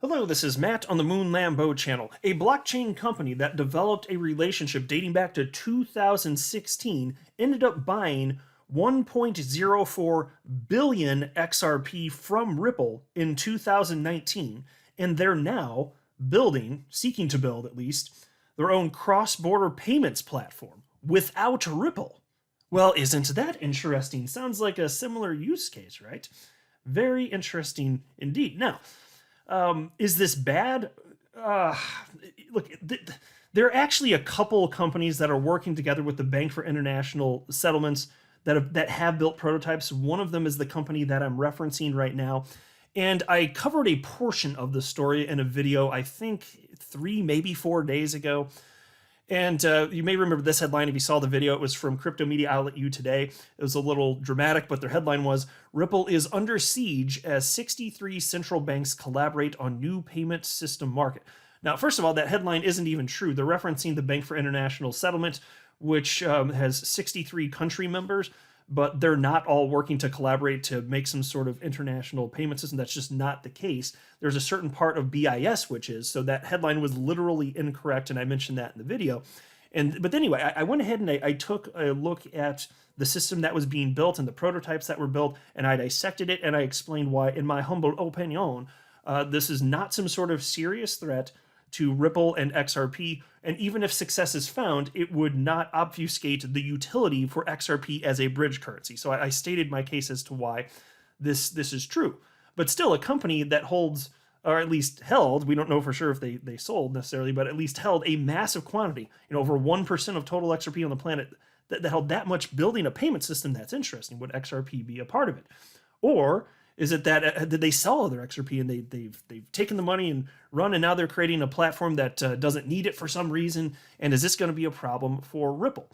Hello, this is Matt on the Moon Lambeau channel, a blockchain company that developed a relationship dating back to 2016, ended up buying 1.04 billion XRP from Ripple in 2019, and they're now seeking to build at least, their own cross-border payments platform without Ripple. Well, isn't that interesting? Sounds like a similar use case, right? Very interesting indeed. Now, is this bad? Look, there are actually a couple companies that are working together with the Bank for International Settlements that have built prototypes. One of them is the company that I'm referencing right now. And I covered a portion of the story in a video, I think 3, maybe 4 days ago. And you may remember this headline if you saw the video. It was from crypto media outlet U Today. It was a little dramatic, but their headline was, Ripple is under siege as 63 central banks collaborate on new payment system market. Now, first of all, that headline isn't even true. They're referencing the Bank for International Settlement, which has 63 country members, but they're not all working to collaborate to make some sort of international payment system. That's just not the case. There's a certain part of BIS which is, so that headline was literally incorrect, and I mentioned that in the video. But anyway, I went ahead and I took a look at the system that was being built and the prototypes that were built, and I dissected it, and I explained why, in my humble opinion, this is not some sort of serious threat to Ripple and XRP, and even if success is found, it would not obfuscate the utility for XRP as a bridge currency. So I stated my case as to why this is true. But still, a company that holds, or at least held, we don't know for sure if they sold necessarily, but at least held a massive quantity, over 1% of total XRP on the planet, that held that much, building a payment system that's interesting. Would XRP be a part of it? Or is it that did they sell all their XRP and they've taken the money and run, and now they're creating a platform that doesn't need it for some reason? And is this going to be a problem for Ripple?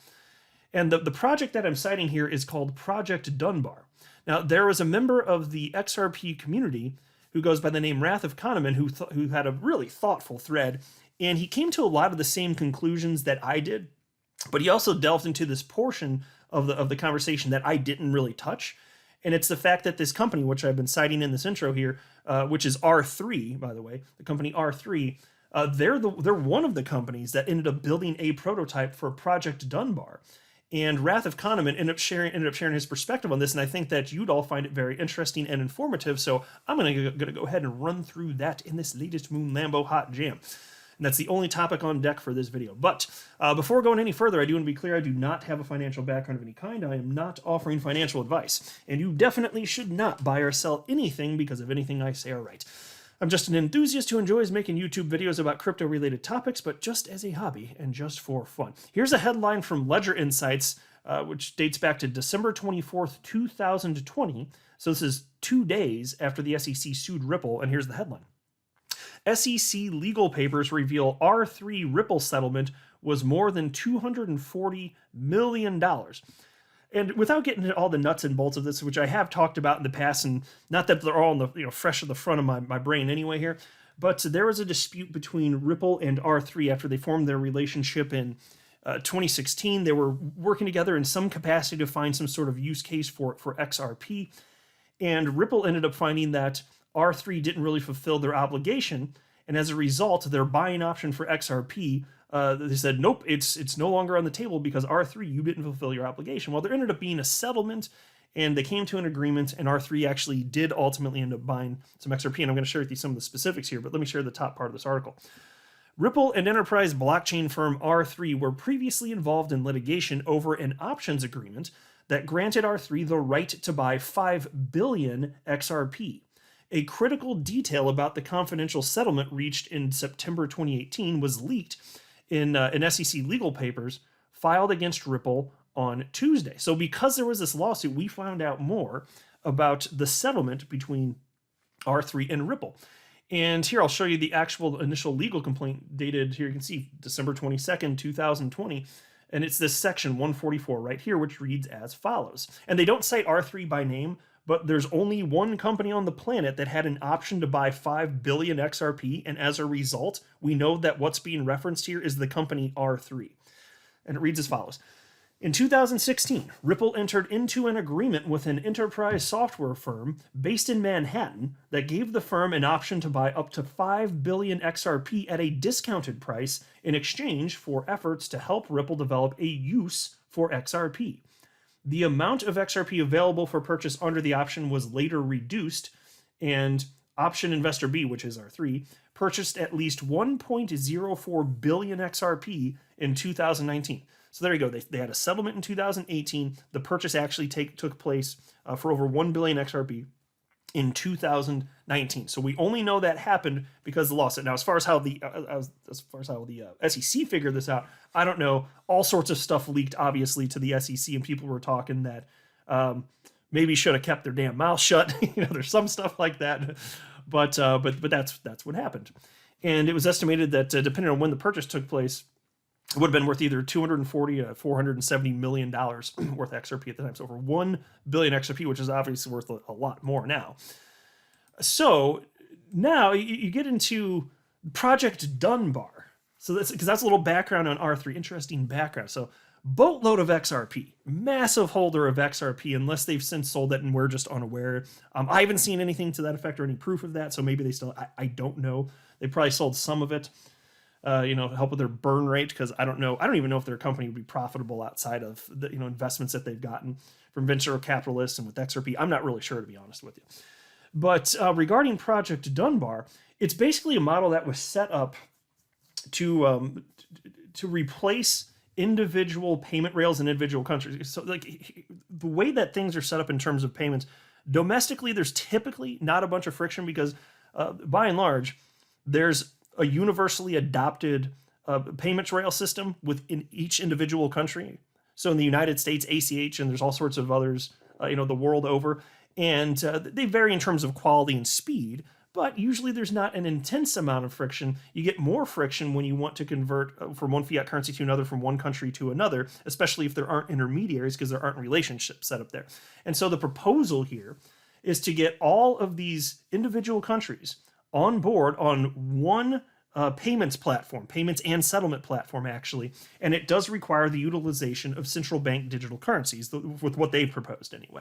And the project that I'm citing here is called Project Dunbar. Now, there was a member of the XRP community who goes by the name Wrath of Kahneman who had a really thoughtful thread, and he came to a lot of the same conclusions that I did, but he also delved into this portion of the conversation that I didn't really touch. And it's the fact that this company, which I've been citing in this intro here, which is R3, by the way, the company R3, they're one of the companies that ended up building a prototype for Project Dunbar. And Wrath of Kahneman ended up sharing his perspective on this, and I think that you'd all find it very interesting and informative. So I'm gonna go ahead and run through that in this latest Moon Lambeau Hot Jam. And that's the only topic on deck for this video. But before going any further, I do want to be clear, I do not have a financial background of any kind. I am not offering financial advice. And you definitely should not buy or sell anything because of anything I say or write. I'm just an enthusiast who enjoys making YouTube videos about crypto-related topics, but just as a hobby and just for fun. Here's a headline from Ledger Insights, which dates back to December 24th, 2020. So this is 2 days after the SEC sued Ripple, and here's the headline. SEC legal papers reveal R3 Ripple settlement was more than $240 million. And without getting into all the nuts and bolts of this, which I have talked about in the past, and not that they're all in the fresh at the front of my brain anyway here, but there was a dispute between Ripple and R3 after they formed their relationship in 2016. They were working together in some capacity to find some sort of use case for XRP, and Ripple ended up finding that R3 didn't really fulfill their obligation, and as a result, their buying option for XRP, they said, nope, it's no longer on the table because R3, you didn't fulfill your obligation. Well, there ended up being a settlement, and they came to an agreement, and R3 actually did ultimately end up buying some XRP, and I'm going to share with you some of the specifics here, but let me share the top part of this article. Ripple and enterprise blockchain firm R3 were previously involved in litigation over an options agreement that granted R3 the right to buy 5 billion XRP. A critical detail about the confidential settlement reached in September 2018 was leaked in SEC legal papers filed against Ripple on Tuesday. So because there was this lawsuit, we found out more about the settlement between R3 and Ripple. And here I'll show you the actual initial legal complaint dated, here you can see December 22nd, 2020. And it's this section 144 right here, which reads as follows. And they don't cite R3 by name, but there's only one company on the planet that had an option to buy 5 billion XRP, and as a result, we know that what's being referenced here is the company R3. And it reads as follows. In 2016, Ripple entered into an agreement with an enterprise software firm based in Manhattan that gave the firm an option to buy up to 5 billion XRP at a discounted price in exchange for efforts to help Ripple develop a use for XRP. The amount of XRP available for purchase under the option was later reduced, and option investor B, which is R3, purchased at least 1.04 billion XRP in 2019. So there you go. They had a settlement in 2018. The purchase actually took place for over 1 billion XRP in 2019. So we only know that happened because of the lawsuit. Now, as far as how the SEC figured this out, I don't know. All sorts of stuff leaked, obviously, to the SEC, and people were talking that maybe should have kept their damn mouth shut. There's some stuff like that, but that's what happened. And it was estimated that depending on when the purchase took place, it would have been worth either $240 to $470 million worth XRP at the time. So over 1 billion XRP, which is obviously worth a lot more now. So now you get into Project Dunbar. So that's because that's a little background on R3, interesting background. So boatload of XRP, massive holder of XRP, unless they've since sold it and we're just unaware. I haven't seen anything to that effect or any proof of that. So maybe they still, I don't know. They probably sold some of it. Help with their burn rate, because I don't know. I don't even know if their company would be profitable outside of the investments that they've gotten from venture capitalists and with XRP. I'm not really sure, to be honest with you. But regarding Project Dunbar, it's basically a model that was set up to replace individual payment rails in individual countries. So like the way that things are set up in terms of payments, domestically, there's typically not a bunch of friction because by and large, there's a universally adopted payments rail system within each individual country. So in the United States, ACH, and there's all sorts of others, the world over. And they vary in terms of quality and speed, but usually there's not an intense amount of friction. You get more friction when you want to convert from one fiat currency to another, from one country to another, especially if there aren't intermediaries, because there aren't relationships set up there. And so the proposal here is to get all of these individual countries on board on one payments platform, payments and settlement platform, actually. And it does require the utilization of central bank digital currencies, with what they proposed anyway.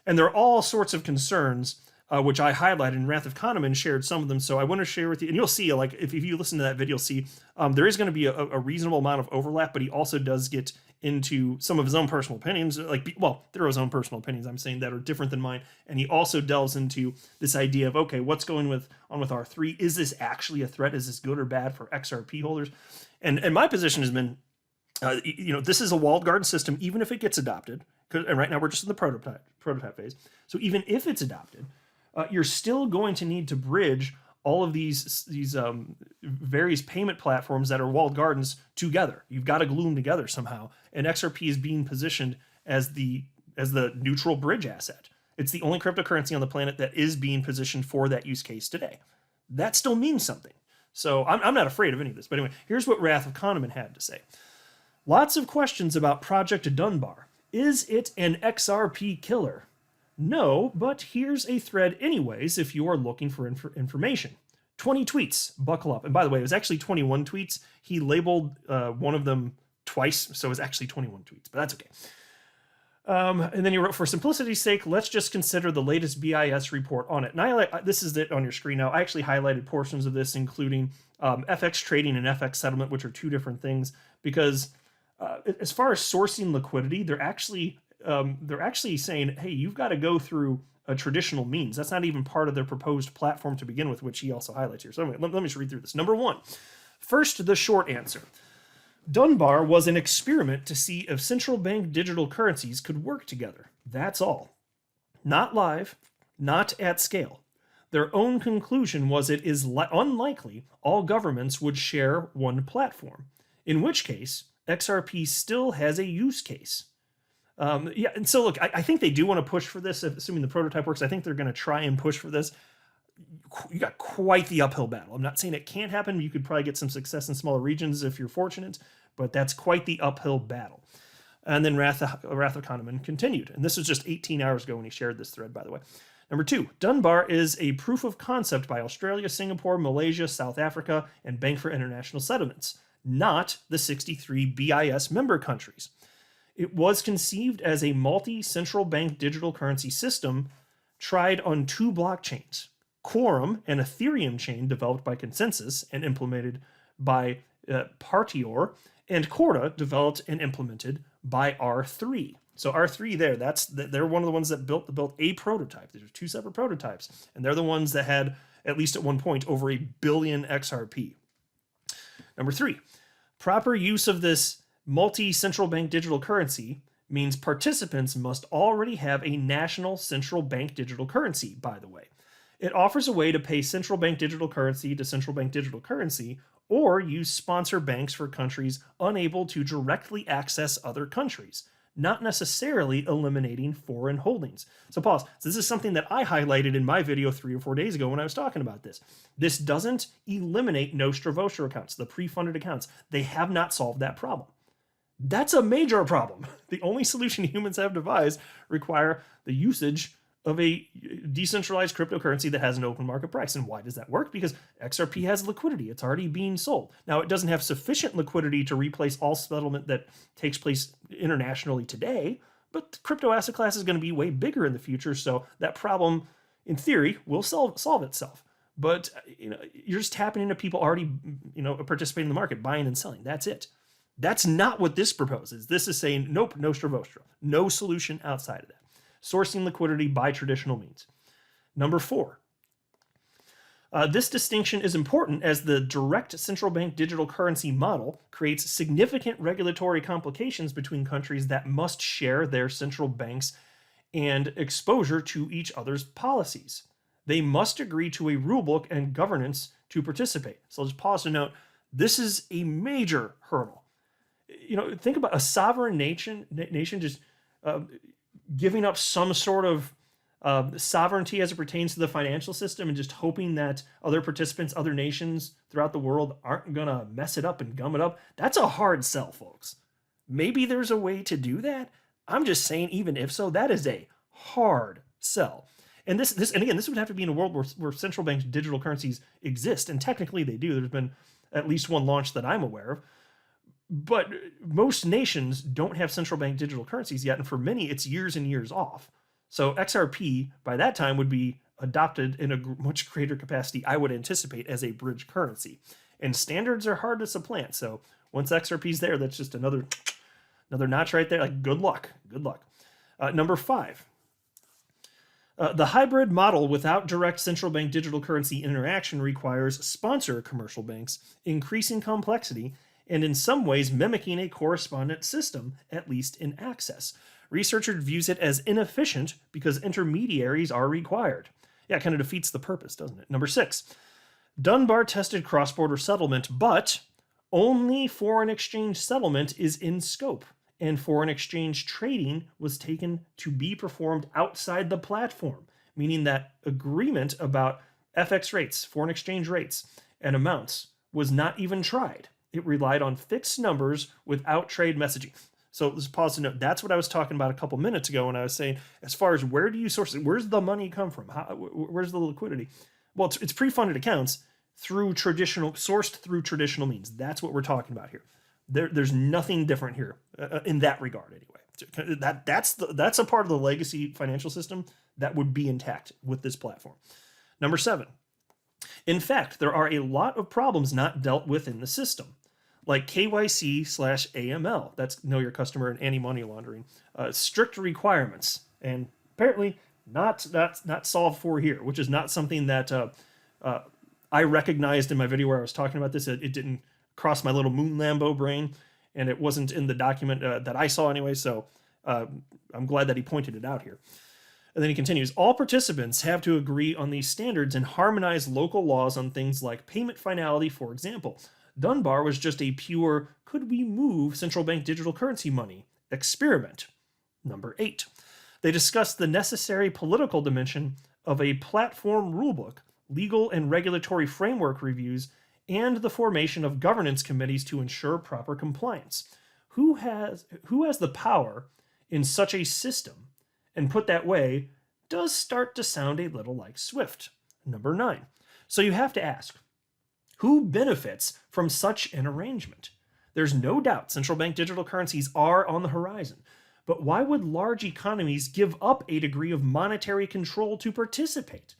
And there are all sorts of concerns, which I highlighted, and Wrath of Kahneman shared some of them. So I want to share with you, and you'll see, like, if you listen to that video, you'll see there is going to be a reasonable amount of overlap, but he also does get into some of his own personal opinions, there are his own personal opinions, I'm saying, that are different than mine. And he also delves into this idea of, okay, what's going on with R3? Is this actually a threat? Is this good or bad for XRP holders? And my position has been, this is a walled garden system, even if it gets adopted, and right now we're just in the prototype phase. So even if it's adopted, you're still going to need to bridge all of these various payment platforms that are walled gardens together. You've got to glue them together somehow. And XRP is being positioned as the neutral bridge asset. It's the only cryptocurrency on the planet that is being positioned for that use case today. That still means something. So I'm not afraid of any of this. But anyway, here's what Wrath of Kahneman had to say. Lots of questions about Project Dunbar. Is it an XRP killer? No, but here's a thread anyways if you are looking for information. 20 tweets, buckle up. And by the way, it was actually 21 tweets. He labeled one of them twice, so it was actually 21 tweets, but that's okay. And then he wrote, for simplicity's sake, let's just consider the latest BIS report on it. And this is it on your screen now. I actually highlighted portions of this, including FX trading and FX settlement, which are two different things, because as far as sourcing liquidity, they're actually saying, hey, you've got to go through a traditional means. That's not even part of their proposed platform to begin with, which he also highlights here. So anyway, let me just read through this. Number one, first, the short answer. Dunbar was an experiment to see if central bank digital currencies could work together. That's all. Not live, not at scale. Their own conclusion was it is unlikely all governments would share one platform, in which case XRP still has a use case. And so look, I think they do want to push for this, assuming the prototype works. I think they're going to try and push for this. You got quite the uphill battle. I'm not saying it can't happen. You could probably get some success in smaller regions if you're fortunate, but that's quite the uphill battle. And then Wrath of Kahneman continued. And this was just 18 hours ago when he shared this thread, by the way. Number two, Dunbar is a proof of concept by Australia, Singapore, Malaysia, South Africa, and Bank for International Settlements, not the 63 BIS member countries. It was conceived as a multi-central bank digital currency system tried on two blockchains. Quorum, an Ethereum chain developed by Consensus and implemented by Partior, and Corda, developed and implemented by R3. So R3 there, they're one of the ones that built a prototype. There's two separate prototypes, and they're the ones that had, at least at one point, over 1 billion XRP. Number 3, proper use of this multi-central bank digital currency means participants must already have a national central bank digital currency, by the way. It offers a way to pay central bank digital currency to central bank digital currency, or use sponsor banks for countries unable to directly access other countries, not necessarily eliminating foreign holdings. So pause. So this is something that I highlighted in my video 3 or 4 days ago when I was talking about this. This doesn't eliminate Nostra Vostra accounts, the pre-funded accounts. They have not solved that problem. That's a major problem. The only solution humans have devised require the usage of a decentralized cryptocurrency that has an open market price. And why does that work? Because XRP has liquidity. It's already being sold. Now, it doesn't have sufficient liquidity to replace all settlement that takes place internationally today, but the crypto asset class is going to be way bigger in the future, so that problem, in theory, will solve itself. But you're just tapping into people already participating in the market, buying and selling. That's it. That's not what this proposes. This is saying, nope, Nostra Vostra. No solution outside of that. Sourcing liquidity by traditional means. Number 4. This distinction is important as the direct central bank digital currency model creates significant regulatory complications between countries that must share their central banks and exposure to each other's policies. They must agree to a rulebook and governance to participate. So I'll just pause to note, this is a major hurdle. Think about a sovereign nation just giving up some sort of sovereignty as it pertains to the financial system and just hoping that other participants, other nations throughout the world aren't going to mess it up and gum it up. That's a hard sell, folks. Maybe there's a way to do that. I'm just saying, even if so, that is a hard sell. And this would have to be in a world where central bank digital currencies exist, and technically they do. There's been at least one launch that I'm aware of. But most nations don't have central bank digital currencies yet, and for many, it's years and years off. So XRP, by that time, would be adopted in a much greater capacity, I would anticipate, as a bridge currency. And standards are hard to supplant, so once XRP's there, that's just another notch right there. Like, good luck. Number 5. The hybrid model without direct central bank digital currency interaction requires sponsor commercial banks, increasing complexity, and in some ways mimicking a correspondent system, at least in access. Researchers views it as inefficient because intermediaries are required. Yeah, it kind of defeats the purpose, doesn't it? Number 6, Dunbar tested cross-border settlement, but only foreign exchange settlement is in scope, and foreign exchange trading was taken to be performed outside the platform, meaning that agreement about FX rates, foreign exchange rates, and amounts was not even tried. It relied on fixed numbers without trade messaging. So let's pause to note, that's what I was talking about a couple minutes ago when I was saying, as far as where do you source it, where's the money come from? Where's the liquidity? Well, it's pre-funded accounts sourced through traditional means. That's what we're talking about here. There's nothing different here in that regard anyway. That's a part of the legacy financial system that would be intact with this platform. Number 7. In fact, there are a lot of problems not dealt with in the system, like KYC/AML, that's Know Your Customer and anti-money laundering, strict requirements, and apparently not solved for here, which is not something that I recognized in my video where I was talking about this. It didn't cross my little moon Lambo brain, and it wasn't in the document that I saw anyway, so I'm glad that he pointed it out here. And then he continues, all participants have to agree on these standards and harmonize local laws on things like payment finality, for example. Dunbar was just a pure, could we move central bank digital currency money experiment. Number 8. They discussed the necessary political dimension of a platform rulebook, legal and regulatory framework reviews, and the formation of governance committees to ensure proper compliance. Who has the power in such a system? And put that way, does start to sound a little like Swift. Number 9. So you have to ask, who benefits from such an arrangement? There's no doubt central bank digital currencies are on the horizon. But why would large economies give up a degree of monetary control to participate?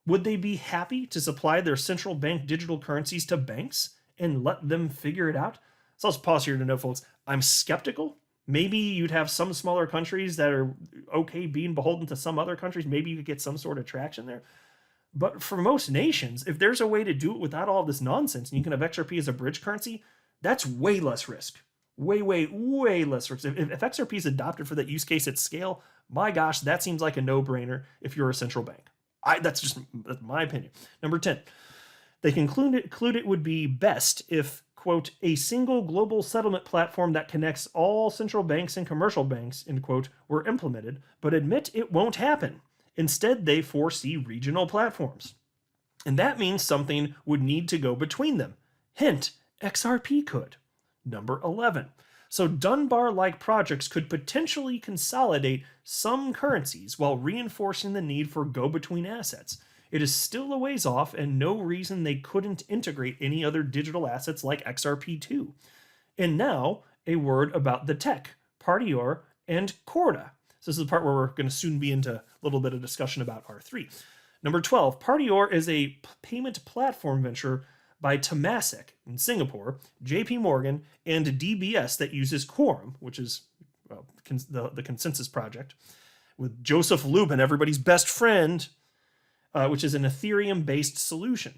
Would they be happy to supply their central bank digital currencies to banks and let them figure it out? So let's pause here to note, folks, I'm skeptical. Maybe you'd have some smaller countries that are okay being beholden to some other countries. Maybe you could get some sort of traction there. But for most nations, if there's a way to do it without all this nonsense and you can have XRP as a bridge currency, that's way less risk. Way less risk. If XRP is adopted for that use case at scale, my gosh, that seems like a no-brainer if you're a central bank. That's my opinion. Number 10, they conclude it would be best if, quote, a single global settlement platform that connects all central banks and commercial banks, end quote, were implemented, but admit it won't happen. Instead, they foresee regional platforms. And that means something would need to go between them. Hint, XRP could. Number 11. So Dunbar-like projects could potentially consolidate some currencies while reinforcing the need for go-between assets. It is still a ways off and no reason they couldn't integrate any other digital assets like XRP too. And now, a word about the tech, Partior and Corda. So this is the part where we're going to soon be into a little bit of discussion about R3. Number 12, Partior is a payment platform venture by Temasek in Singapore, JP Morgan, and DBS that uses Quorum, which is the consensus project, with Joseph Lubin, everybody's best friend, which is an Ethereum-based solution.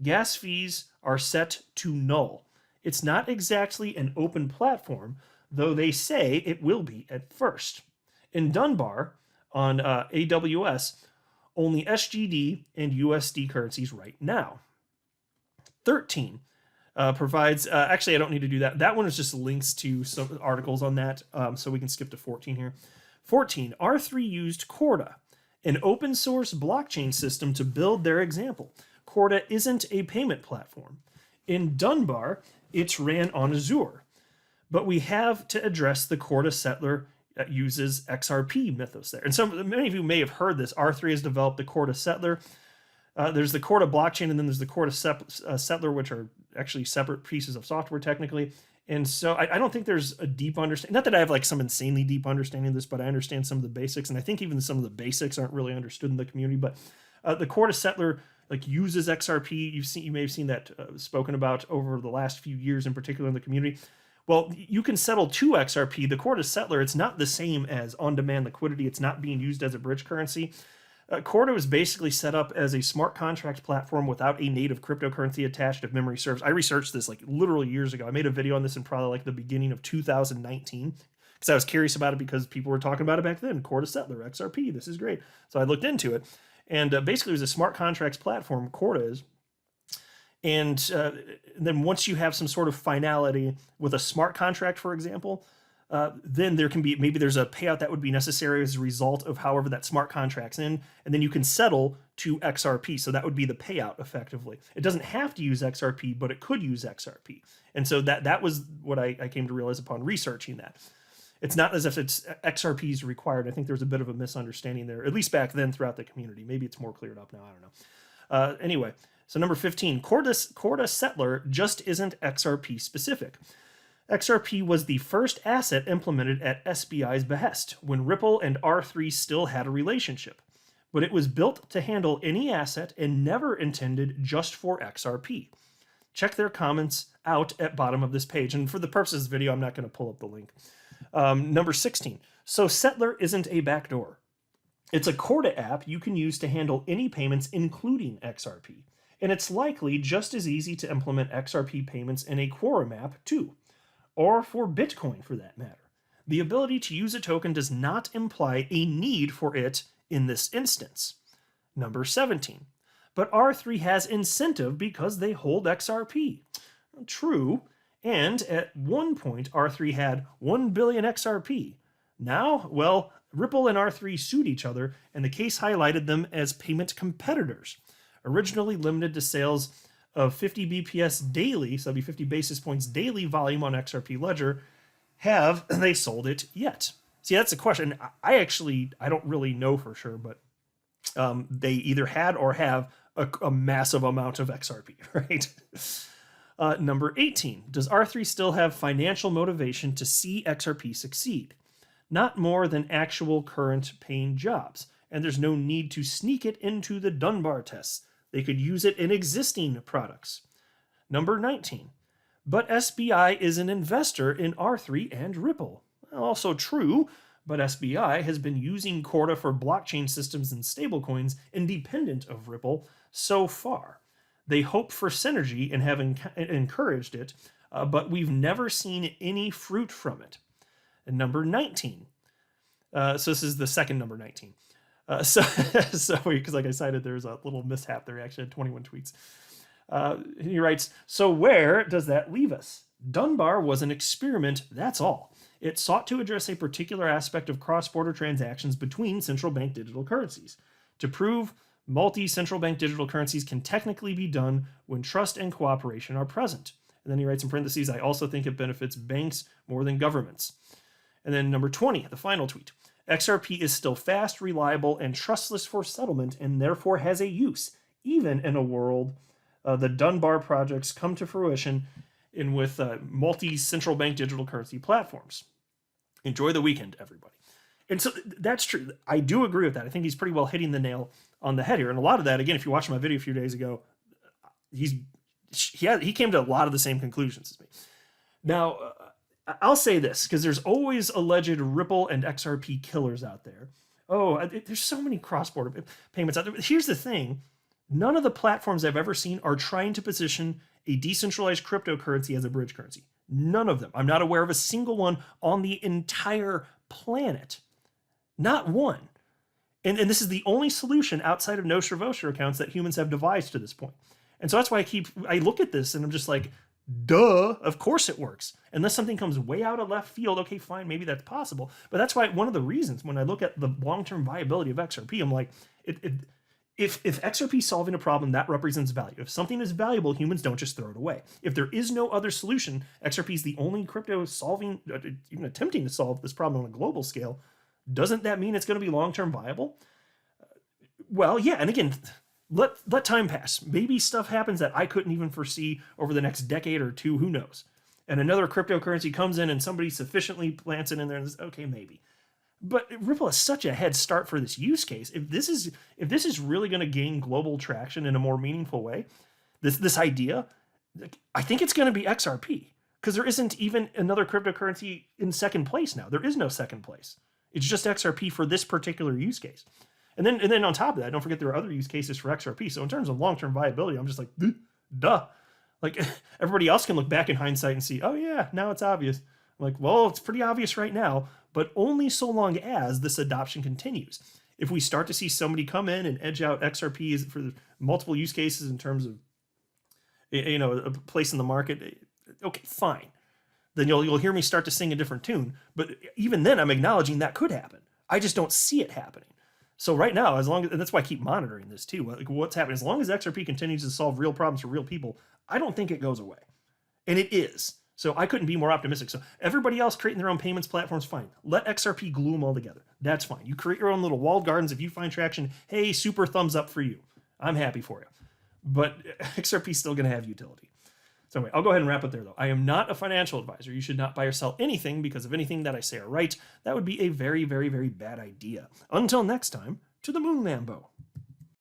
Gas fees are set to null. It's not exactly an open platform, though they say it will be at first. In Dunbar, on AWS, only SGD and USD currencies right now. 13 provides, actually I don't need to do that. That one is just links to some articles on that, so we can skip to 14 here. 14, R3 used Corda, an open source blockchain system to build their example. Corda isn't a payment platform. In Dunbar, it's ran on Azure. But we have to address the Corda settler that uses XRP mythos there. And many of you may have heard this. R3 has developed the Corda settler. There's the Corda blockchain, and then there's the Corda settler, which are actually separate pieces of software technically. And so I don't think there's a deep understanding. Not that I have like some insanely deep understanding of this, but I understand some of the basics. And I think even some of the basics aren't really understood in the community. But the Corda settler like uses XRP. You may have seen that spoken about over the last few years, in particular in the community. Well, you can settle to XRP. The Corda settler, it's not the same as on-demand liquidity. It's not being used as a bridge currency. Corda was basically set up as a smart contract platform without a native cryptocurrency attached, if memory serves. I researched this like literally years ago. I made a video on this in probably like the beginning of 2019 because I was curious about it because people were talking about it back then. Corda settler, XRP, this is great. So I looked into it. And basically it was a smart contracts platform, Corda is. And then once you have some sort of finality with a smart contract, for example, then there can be, maybe there's a payout that would be necessary as a result of however that smart contract's in, and then you can settle to XRP. So that would be the payout effectively. It doesn't have to use XRP, but it could use XRP. And so that was what I came to realize upon researching that. It's not as if it's XRP is required. I think there's a bit of a misunderstanding there, at least back then throughout the community. Maybe it's more cleared up now, I don't know. Anyway, so number 15, Corda settler just isn't XRP specific. XRP was the first asset implemented at SBI's behest when Ripple and R3 still had a relationship. But it was built to handle any asset and never intended just for XRP. Check their comments out at bottom of this page. And for the purposes of the video, I'm not going to pull up the link. Number 16. So Settler isn't a backdoor. It's a Corda app you can use to handle any payments, including XRP. And it's likely just as easy to implement XRP payments in a Quorum app, too. Or for Bitcoin, for that matter. The ability to use a token does not imply a need for it in this instance. Number 17. But R3 has incentive because they hold XRP. True, and at one point R3 had 1 billion XRP. Now, well, Ripple and R3 sued each other, and the case highlighted them as payment competitors. Originally limited to sales of 50 BPS daily, so that'd be 50 basis points daily volume on XRP Ledger, have they sold it yet? See, that's a question. I don't really know for sure, but they either had or have a massive amount of XRP, right? Number 18, does R3 still have financial motivation to see XRP succeed? Not more than actual current paying jobs, and there's no need to sneak it into the Dunbar tests. They could use it in existing products. Number 19, but SBI is an investor in R3 and Ripple. Also true, but SBI has been using Corda for blockchain systems and stablecoins independent of Ripple so far. They hope for synergy and have encouraged it, but we've never seen any fruit from it. And number 19. So this is the second number 19. So because like I cited, there's a little mishap there. He actually had 21 tweets. He writes, so where does that leave us? Dunbar was an experiment, that's all. It sought to address a particular aspect of cross-border transactions between central bank digital currencies. To prove multi-central bank digital currencies can technically be done when trust and cooperation are present. And then he writes in parentheses, I also think it benefits banks more than governments. And then number 20, the final tweet. XRP is still fast, reliable, and trustless for settlement, and therefore has a use, even in a world the Dunbar projects come to fruition in with multi-central bank digital currency platforms. Enjoy the weekend, everybody. And so that's true. I do agree with that. I think he's pretty well hitting the nail on the head here. And a lot of that, again, if you watched my video a few days ago, he came to a lot of the same conclusions as me. Now, I'll say this, because there's always alleged Ripple and XRP killers out there. Oh, there's so many cross-border payments out there. Here's the thing. None of the platforms I've ever seen are trying to position a decentralized cryptocurrency as a bridge currency. None of them. I'm not aware of a single one on the entire planet. Not one. And this is the only solution outside of Nostra Vostra accounts that humans have devised to this point. And so that's why I look at this and I'm just like, duh, of course it works. Unless something comes way out of left field, okay, fine, maybe that's possible. But that's why one of the reasons when I look at the long-term viability of XRP, I'm like, if XRP is solving a problem, that represents value. If something is valuable, humans don't just throw it away. If there is no other solution, XRP is the only crypto solving, even attempting to solve this problem on a global scale, doesn't that mean it's going to be long-term viable? Well, yeah, and again, let time pass. Maybe stuff happens that I couldn't even foresee over the next decade or two, who knows? And another cryptocurrency comes in and somebody sufficiently plants it in there and says, okay, maybe. But Ripple has such a head start for this use case. If this is really going to gain global traction in a more meaningful way, this idea, I think it's going to be XRP, because there isn't even another cryptocurrency in second place now. There is no second place. It's just XRP for this particular use case. And then on top of that, don't forget there are other use cases for XRP. So in terms of long-term viability, I'm just like, duh. Like everybody else can look back in hindsight and see, oh yeah, now it's obvious. I'm like, well, it's pretty obvious right now, but only so long as this adoption continues. If we start to see somebody come in and edge out XRP for multiple use cases in terms of, a place in the market, okay, fine. Then you'll hear me start to sing a different tune. But even then, I'm acknowledging that could happen. I just don't see it happening. So right now, and that's why I keep monitoring this too. Like what's happening, as long as XRP continues to solve real problems for real people, I don't think it goes away. And it is. So I couldn't be more optimistic. So everybody else creating their own payments platforms, fine. Let XRP glue them all together. That's fine. You create your own little walled gardens. If you find traction, hey, super thumbs up for you. I'm happy for you. But XRP is still going to have utility. So anyway, I'll go ahead and wrap up there, though. I am not a financial advisor. You should not buy or sell anything because of anything that I say or write. That would be a very, very, very bad idea. Until next time, to the moon, Lambo.